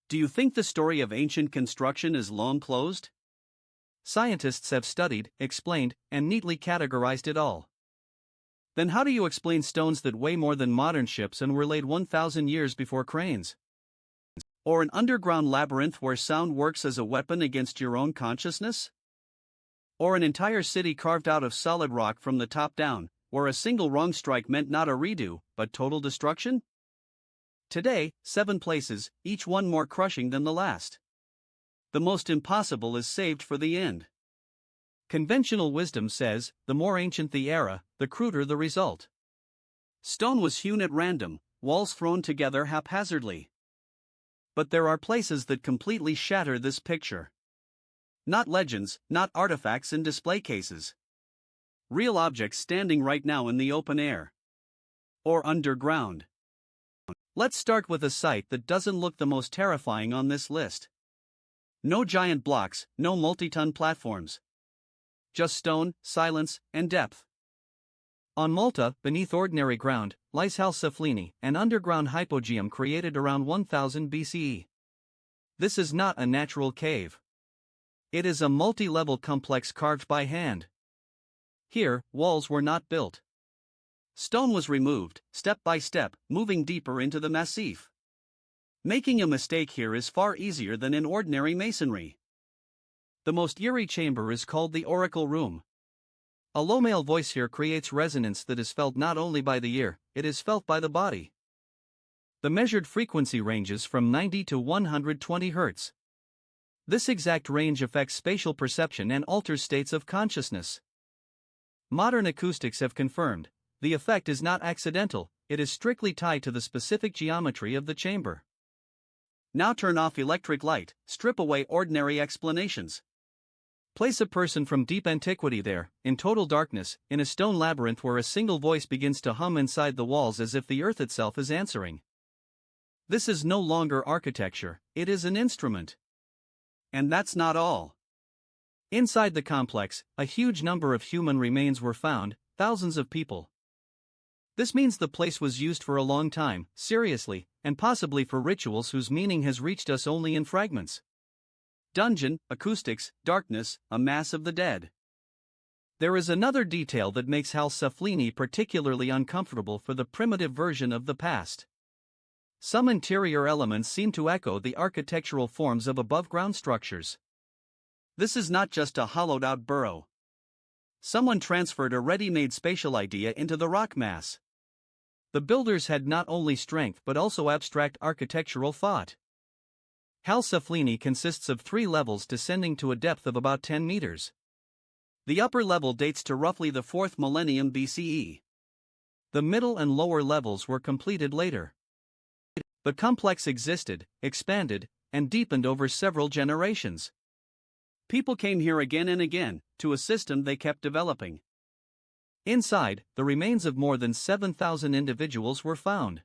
Do you think the story of ancient construction is long closed? Scientists have studied, explained, and neatly categorized it all. Then how do you explain stones that weigh more than modern ships and were laid 1,000 years before cranes? Or an underground labyrinth where sound works as a weapon against your own consciousness? Or an entire city carved out of solid rock from the top down, where a single wrong strike meant not a redo, but total destruction? Today, 7 places, each one more crushing than the last. The most impossible is saved for the end. Conventional wisdom says, the more ancient the era, the cruder the result. Stone was hewn at random, walls thrown together haphazardly. But there are places that completely shatter this picture. Not legends, not artifacts in display cases. Real objects standing right now in the open air. Or underground. Let's start with a site that doesn't look the most terrifying on this list. No giant blocks, no multi-ton platforms. Just stone, silence, and depth. On Malta, beneath ordinary ground, lies Hal Saflieni, an underground hypogeum created around 1000 BCE. This is not a natural cave. It is a multi-level complex carved by hand. Here, walls were not built. Stone was removed, step by step, moving deeper into the massif. Making a mistake here is far easier than in ordinary masonry. The most eerie chamber is called the oracle room. A low male voice here creates resonance that is felt not only by the ear, it is felt by the body. The measured frequency ranges from 90 to 120 Hz. This exact range affects spatial perception and alters states of consciousness. Modern acoustics have confirmed, the effect is not accidental, it is strictly tied to the specific geometry of the chamber. Now turn off electric light, strip away ordinary explanations. Place a person from deep antiquity there, in total darkness, in a stone labyrinth where a single voice begins to hum inside the walls as if the earth itself is answering. This is no longer architecture, it is an instrument. And that's not all. Inside the complex, a huge number of human remains were found, thousands of people. This means the place was used for a long time, seriously, and possibly for rituals whose meaning has reached us only in fragments. Dungeon, acoustics, darkness, a mass of the dead. There is another detail that makes Hal Saflieni particularly uncomfortable for the primitive version of the past. Some interior elements seem to echo the architectural forms of above-ground structures. This is not just a hollowed-out burrow. Someone transferred a ready-made spatial idea into the rock mass. The builders had not only strength but also abstract architectural thought. Hal Saflieni consists of 3 levels descending to a depth of about 10 meters. The upper level dates to roughly the 4th millennium BCE. The middle and lower levels were completed later. The complex existed, expanded, and deepened over several generations. People came here again and again, to a system they kept developing. Inside, the remains of more than 7,000 individuals were found.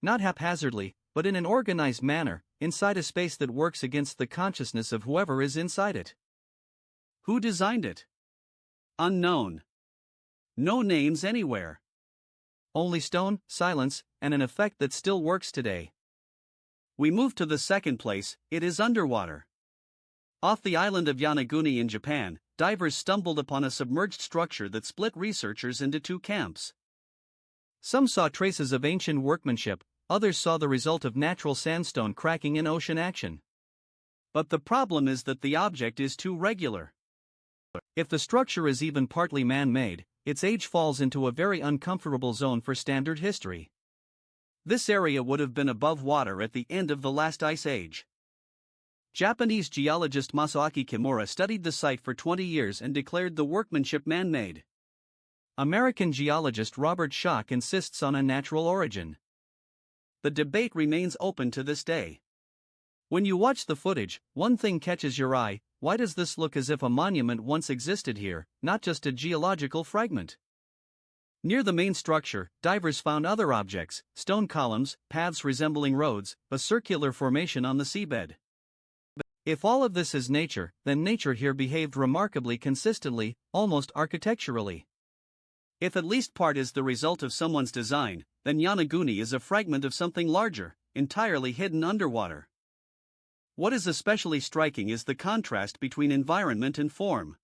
Not haphazardly, but in an organized manner, inside a space that works against the consciousness of whoever is inside it. Who designed it? Unknown. No names anywhere. Only stone, silence, and an effect that still works today. We move to the second place, it is underwater. Off the island of Yonaguni in Japan, divers stumbled upon a submerged structure that split researchers into 2 camps. Some saw traces of ancient workmanship, others saw the result of natural sandstone cracking in ocean action. But the problem is that the object is too regular. If the structure is even partly man-made, its age falls into a very uncomfortable zone for standard history. This area would have been above water at the end of the last ice age. Japanese geologist Masaaki Kimura studied the site for 20 years and declared the workmanship man-made. American geologist Robert Schoch insists on a natural origin. The debate remains open to this day. When you watch the footage, one thing catches your eye: why does this look as if a monument once existed here, not just a geological fragment? Near the main structure, divers found other objects, stone columns, paths resembling roads, a circular formation on the seabed. If all of this is nature, then nature here behaved remarkably consistently, almost architecturally. If at least part is the result of someone's design, then Yonaguni is a fragment of something larger, entirely hidden underwater. What is especially striking is the contrast between environment and form.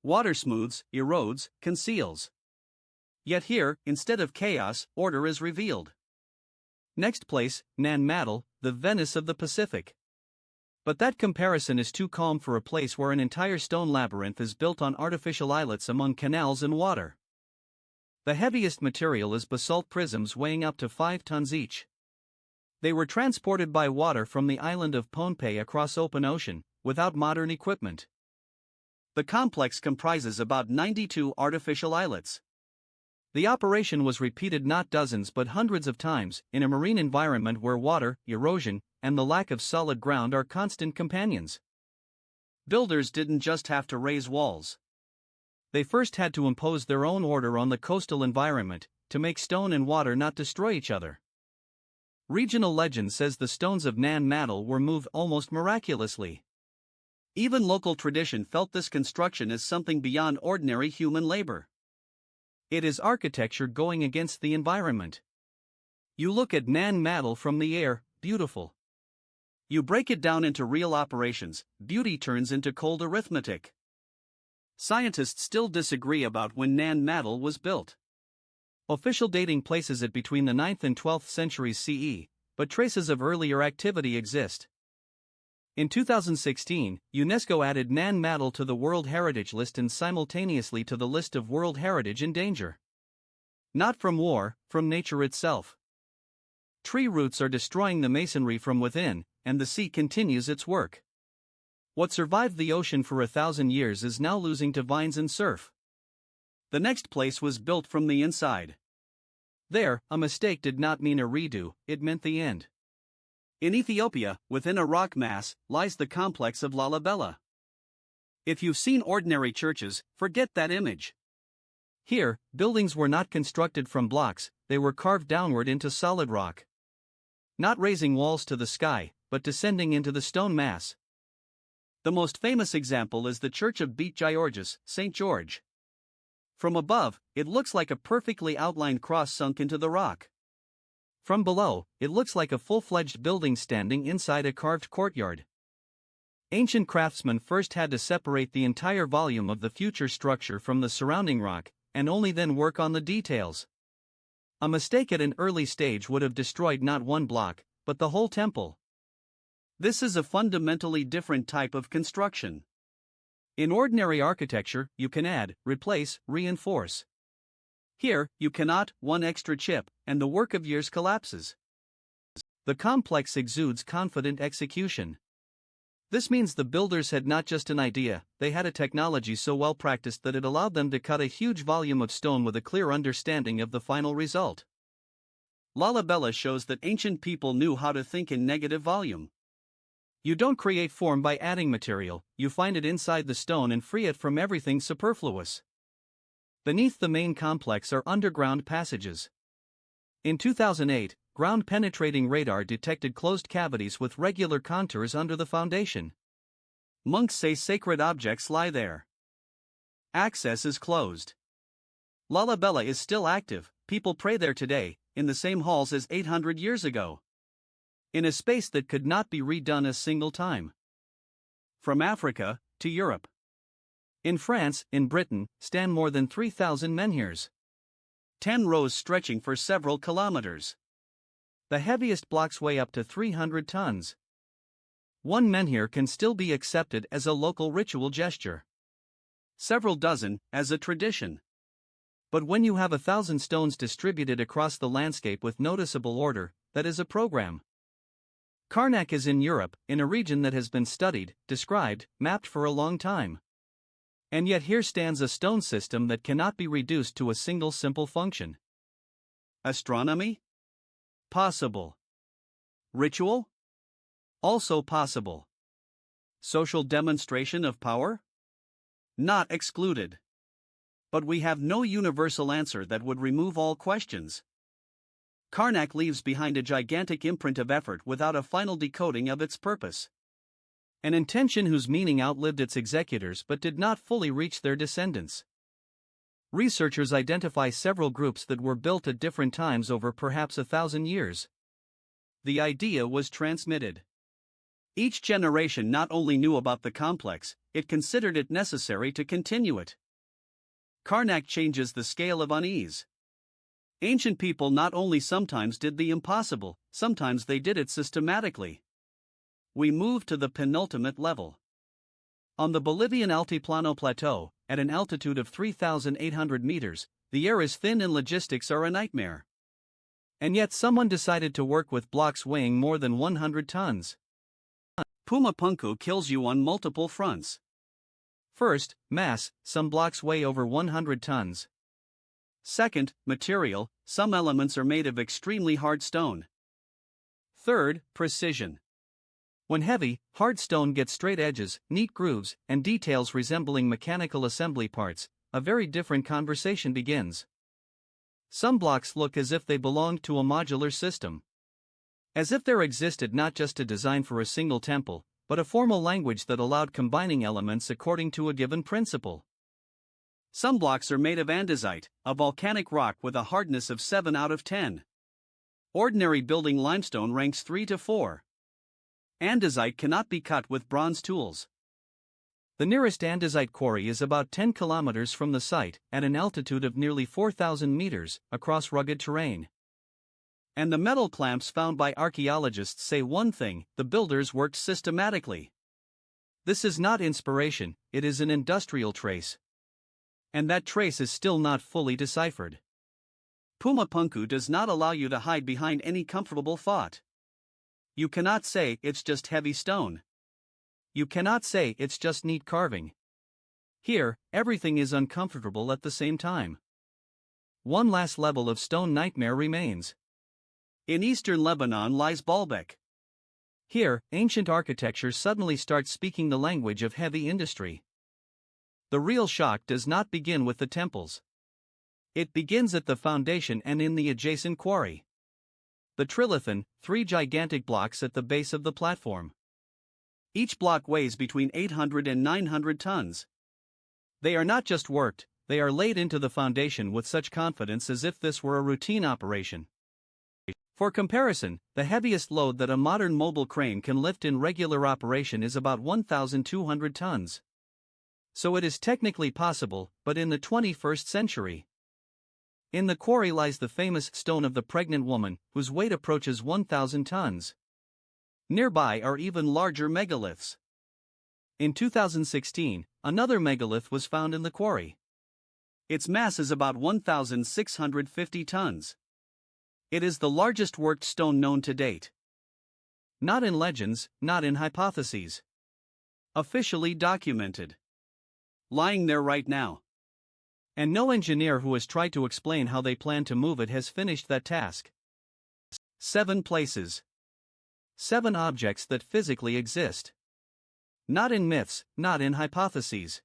Water smooths, erodes, conceals. Yet here, instead of chaos, order is revealed. Next place, Nan Madol, the Venice of the Pacific. But that comparison is too calm for a place where an entire stone labyrinth is built on artificial islets among canals and water. The heaviest material is basalt prisms weighing up to 5 tons each. They were transported by water from the island of Pohnpei across open ocean, without modern equipment. The complex comprises about 92 artificial islets. The operation was repeated not dozens but hundreds of times, in a marine environment where water, erosion, and the lack of solid ground are constant companions. Builders didn't just have to raise walls. They first had to impose their own order on the coastal environment, to make stone and water not destroy each other. Regional legend says the stones of Nan Madol were moved almost miraculously. Even local tradition felt this construction as something beyond ordinary human labor. It is architecture going against the environment. You look at Nan Madol from the air, beautiful. You break it down into real operations, beauty turns into cold arithmetic. Scientists still disagree about when Nan Madol was built. Official dating places it between the 9th and 12th centuries CE, but traces of earlier activity exist. In 2016, UNESCO added Nan Madol to the World Heritage List and simultaneously to the list of World Heritage in danger. Not from war, from nature itself. Tree roots are destroying the masonry from within, and the sea continues its work. What survived the ocean for 1,000 years is now losing to vines and surf. The next place was built from the inside. There, a mistake did not mean a redo, it meant the end. In Ethiopia, within a rock mass, lies the complex of Lalibela. If you've seen ordinary churches, forget that image. Here, buildings were not constructed from blocks, they were carved downward into solid rock. Not raising walls to the sky, but descending into the stone mass. The most famous example is the Church of Beit Georges, St. George. From above, it looks like a perfectly outlined cross sunk into the rock. From below, it looks like a full-fledged building standing inside a carved courtyard. Ancient craftsmen first had to separate the entire volume of the future structure from the surrounding rock, and only then work on the details. A mistake at an early stage would have destroyed not one block, but the whole temple. This is a fundamentally different type of construction. In ordinary architecture, you can add, replace, reinforce. Here, you cannot, one extra chip, and the work of years collapses. The complex exudes confident execution. This means the builders had not just an idea, they had a technology so well practiced that it allowed them to cut a huge volume of stone with a clear understanding of the final result. Lalibela shows that ancient people knew how to think in negative volume. You don't create form by adding material, you find it inside the stone and free it from everything superfluous. Beneath the main complex are underground passages. In 2008, ground-penetrating radar detected closed cavities with regular contours under the foundation. Monks say sacred objects lie there. Access is closed. Lalibela is still active, people pray there today, in the same halls as 800 years ago. In a space that could not be redone a single time. From Africa to Europe. In France, in Britain, stand more than 3,000 menhirs. 10 rows stretching for several kilometers. The heaviest blocks weigh up to 300 tons. One menhir can still be accepted as a local ritual gesture. Several dozen, as a tradition. But when you have 1,000 stones distributed across the landscape with noticeable order, that is a program. Karnak is in Europe, in a region that has been studied, described, mapped for a long time. And yet here stands a stone system that cannot be reduced to a single simple function. Astronomy? Possible. Ritual? Also possible. Social demonstration of power? Not excluded. But we have no universal answer that would remove all questions. Karnak leaves behind a gigantic imprint of effort without a final decoding of its purpose. An intention whose meaning outlived its executors but did not fully reach their descendants. Researchers identify several groups that were built at different times over perhaps 1,000 years. The idea was transmitted. Each generation not only knew about the complex, it considered it necessary to continue it. Karnak changes the scale of unease. Ancient people not only sometimes did the impossible, sometimes they did it systematically. We move to the penultimate level. On the Bolivian Altiplano Plateau, at an altitude of 3,800 meters, the air is thin and logistics are a nightmare. And yet someone decided to work with blocks weighing more than 100 tons. Pumapunku kills you on multiple fronts. First, mass, some blocks weigh over 100 tons. Second, material, some elements are made of extremely hard stone. Third, precision. When heavy, hard stone gets straight edges, neat grooves, and details resembling mechanical assembly parts, a very different conversation begins. Some blocks look as if they belonged to a modular system. As if there existed not just a design for a single temple, but a formal language that allowed combining elements according to a given principle. Some blocks are made of andesite, a volcanic rock with a hardness of 7 out of 10. Ordinary building limestone ranks 3 to 4. Andesite cannot be cut with bronze tools. The nearest andesite quarry is about 10 kilometers from the site, at an altitude of nearly 4,000 meters, across rugged terrain. And the metal clamps found by archaeologists say one thing: the builders worked systematically. This is not inspiration, it is an industrial trace. And that trace is still not fully deciphered. Pumapunku does not allow you to hide behind any comfortable thought. You cannot say it's just heavy stone. You cannot say it's just neat carving. Here, everything is uncomfortable at the same time. One last level of stone nightmare remains. In eastern Lebanon lies Baalbek. Here, ancient architecture suddenly starts speaking the language of heavy industry. The real shock does not begin with the temples. It begins at the foundation and in the adjacent quarry. The trilithon, 3 gigantic blocks at the base of the platform. Each block weighs between 800 and 900 tons. They are not just worked, they are laid into the foundation with such confidence as if this were a routine operation. For comparison, the heaviest load that a modern mobile crane can lift in regular operation is about 1,200 tons. So it is technically possible, but in the 21st century. In the quarry lies the famous stone of the pregnant woman, whose weight approaches 1,000 tons. Nearby are even larger megaliths. In 2016, another megalith was found in the quarry. Its mass is about 1,650 tons. It is the largest worked stone known to date. Not in legends, not in hypotheses. Officially documented. Lying there right now. And no engineer who has tried to explain how they plan to move it has finished that task. 7 places. 7 objects that physically exist. Not in myths, not in hypotheses.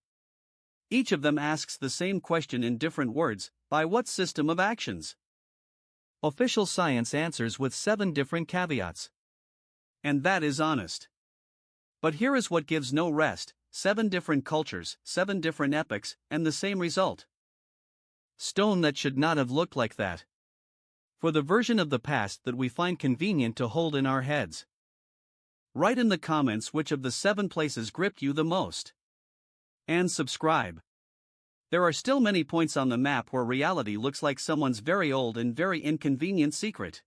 Each of them asks the same question in different words: by what system of actions? Official science answers with 7 different caveats. And that is honest. But here is what gives no rest: 7 different cultures, 7 different epochs, and the same result. Stone that should not have looked like that. For the version of the past that we find convenient to hold in our heads. Write in the comments which of the 7 places gripped you the most. And subscribe. There are still many points on the map where reality looks like someone's very old and very inconvenient secret.